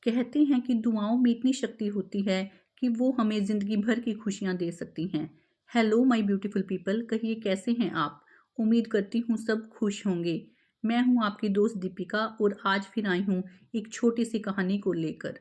कहते हैं कि दुआओं में इतनी शक्ति होती है कि वो हमें ज़िंदगी भर की खुशियाँ दे सकती हैं। हेलो माय ब्यूटीफुल पीपल, कहिए कैसे हैं आप? उम्मीद करती हूँ सब खुश होंगे। मैं हूँ आपकी दोस्त दीपिका और आज फिर आई हूँ एक छोटी-सी कहानी को लेकर।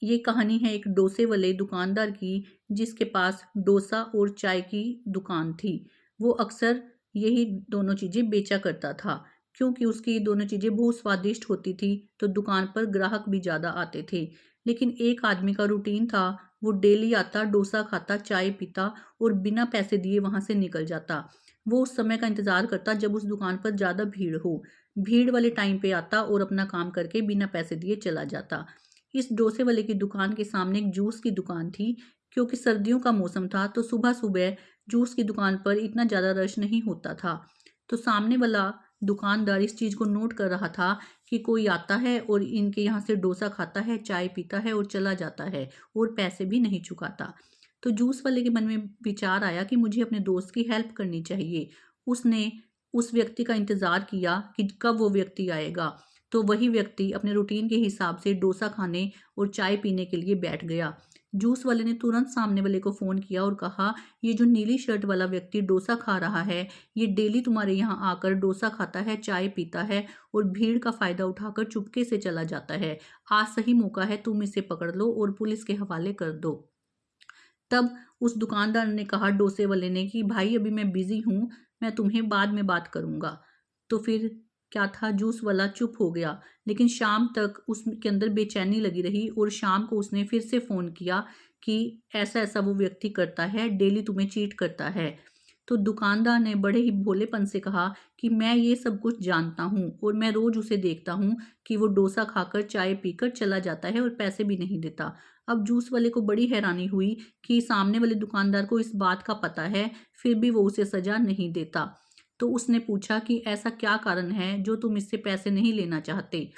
ये कहानी है एक डोसे वाले दुकानदार की जिसके पास डोसा और चाय की दुकान थी। वो अक्सर यही दोनों चीज़ें बेचा करता था। क्योंकि उसकी ये दोनों चीज़ें बहुत स्वादिष्ट होती थी तो दुकान पर ग्राहक भी ज़्यादा आते थे। लेकिन एक आदमी का रूटीन था, वो डेली आता, डोसा खाता, चाय पीता और बिना पैसे दिए वहाँ से निकल जाता। वो उस समय का इंतज़ार करता जब उस दुकान पर ज़्यादा भीड़ हो। भीड़ वाले टाइम पे आता और अपना काम करके बिना पैसे दिए चला जाता। इस डोसे वाले की दुकान के सामने एक जूस की दुकान थी। क्योंकि सर्दियों का मौसम था तो सुबह-सुबह जूस की दुकान पर इतना ज़्यादा रश नहीं होता था। तो सामने वाला दुकानदार इस चीज़ को नोट कर रहा था कि कोई आता है और इनके यहाँ से डोसा खाता है, चाय पीता है और चला जाता है और पैसे भी नहीं चुकाता। तो जूस वाले के मन में विचार आया कि मुझे अपने दोस्त की हेल्प करनी चाहिए। उसने उस व्यक्ति का इंतज़ार किया कि कब वो व्यक्ति आएगा। तो वही व्यक्ति अपने रूटीन के हिसाब से डोसा खाने और चाय पीने के लिए बैठ गया। जूस वाले ने तुरंत सामने वाले को फ़ोन किया और कहा, ये जो नीली शर्ट वाला व्यक्ति डोसा खा रहा है, ये डेली तुम्हारे यहाँ आकर डोसा खाता है, चाय पीता है और भीड़ का फ़ायदा उठाकर चुपके से चला जाता है। आज सही मौका है, तुम इसे पकड़ लो और पुलिस के हवाले कर दो। तब उस दुकानदार ने कहा डोसे वाले ने कि भाई अभी मैं बिज़ी हूँ, मैं तुम्हें बाद में बात करूँगा। तो फिर क्या था, जूस वाला चुप हो गया। लेकिन शाम तक उसके अंदर बेचैनी लगी रही और शाम को उसने फिर से फ़ोन किया कि ऐसा-ऐसा वो व्यक्ति करता है, डेली तुम्हें चीट करता है। तो दुकानदार ने बड़े ही भोलेपन से कहा कि मैं ये सब कुछ जानता हूँ और मैं रोज़ उसे देखता हूँ कि वो डोसा खाकर, चाय पीकर चला जाता है और पैसे भी नहीं देता। अब जूस वाले को बड़ी हैरानी हुई कि सामने वाले दुकानदार को इस बात का पता है, फिर भी वो उसे सज़ा नहीं देता। तो उसने पूछा कि ऐसा क्या कारण है जो तुम इससे पैसे नहीं लेना चाहते?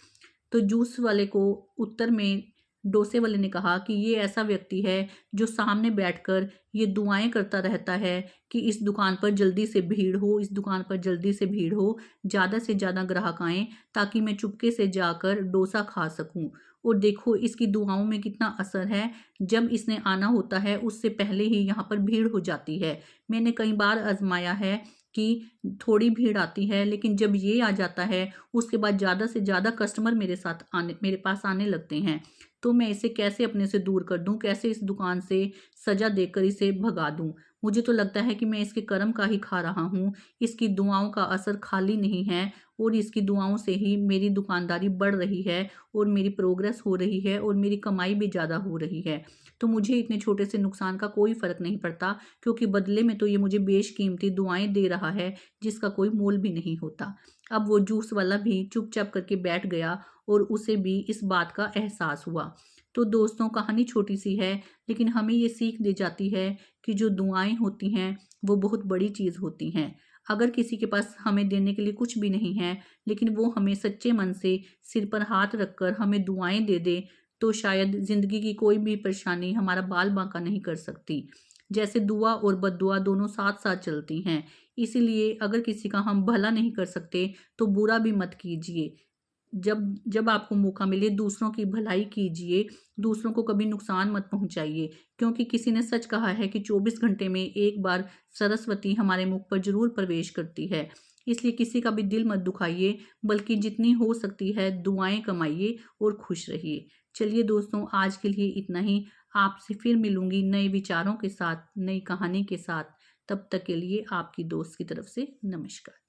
तो जूस वाले को उत्तर में डोसे वाले ने कहा कि ये ऐसा व्यक्ति है जो सामने बैठकर ये दुआएँ करता रहता है कि इस दुकान पर जल्दी से भीड़ हो, इस दुकान पर जल्दी से भीड़ हो, ज़्यादा से ज़्यादा ग्राहक आएँ ताकि मैं चुपके से जाकर डोसा खा सकूँ। और देखो इसकी दुआओं में कितना असर है, जब इसने आना होता है उससे पहले ही यहाँ पर भीड़ हो जाती है। मैंने कई बार आज़माया है कि थोड़ी भीड़ आती है लेकिन जब ये आ जाता है उसके बाद ज़्यादा से ज़्यादा कस्टमर मेरे पास आने लगते हैं। तो मैं इसे कैसे अपने से दूर कर दूँ? कैसे इस दुकान से सज़ा देकर इसे भगा दूँ? मुझे तो लगता है कि मैं इसके कर्म का ही खा रहा हूँ। इसकी दुआओं का असर खाली नहीं है और इसकी दुआओं से ही मेरी दुकानदारी बढ़ रही है और मेरी प्रोग्रेस हो रही है और मेरी कमाई भी ज़्यादा हो रही है। तो मुझे इतने छोटे से नुकसान का कोई फ़र्क नहीं पड़ता, क्योंकि बदले में तो ये मुझे बेशकीमती दुआएँ दे रहा है जिसका कोई मोल भी नहीं होता। अब वो जूस वाला भी चुपचाप करके बैठ गया और उसे भी इस बात का एहसास हुआ। तो दोस्तों, कहानी छोटी-सी है लेकिन हमें ये सीख दे जाती है कि जो दुआएँ होती हैं वो बहुत बड़ी चीज़ होती हैं। अगर किसी के पास हमें देने के लिए कुछ भी नहीं है, लेकिन वो हमें सच्चे मन से सिर पर हाथ रखकर हमें दुआएँ दे दे, तो शायद ज़िंदगी की कोई भी परेशानी हमारा बाल-बांका नहीं कर सकती। जैसे दुआ और बद्दुआ दोनों साथ-साथ चलती हैं। इसीलिए अगर किसी का हम भला नहीं कर सकते तो बुरा भी मत कीजिए। जब जब आपको मौका मिले दूसरों की भलाई कीजिए, दूसरों को कभी नुकसान मत पहुँचाइए, क्योंकि किसी ने सच कहा है कि 24 घंटे में एक बार सरस्वती हमारे मुख पर ज़रूर प्रवेश करती है। इसलिए किसी का भी दिल मत दुखाइए, बल्कि जितनी हो सकती है दुआएँ कमाइए और खुश रहिए। चलिए दोस्तों, आज के लिए इतना ही। आपसे फिर मिलूँगी नए विचारों के साथ, नई कहानी के साथ। तब तक के लिए आपकी दोस्त की तरफ से नमस्कार।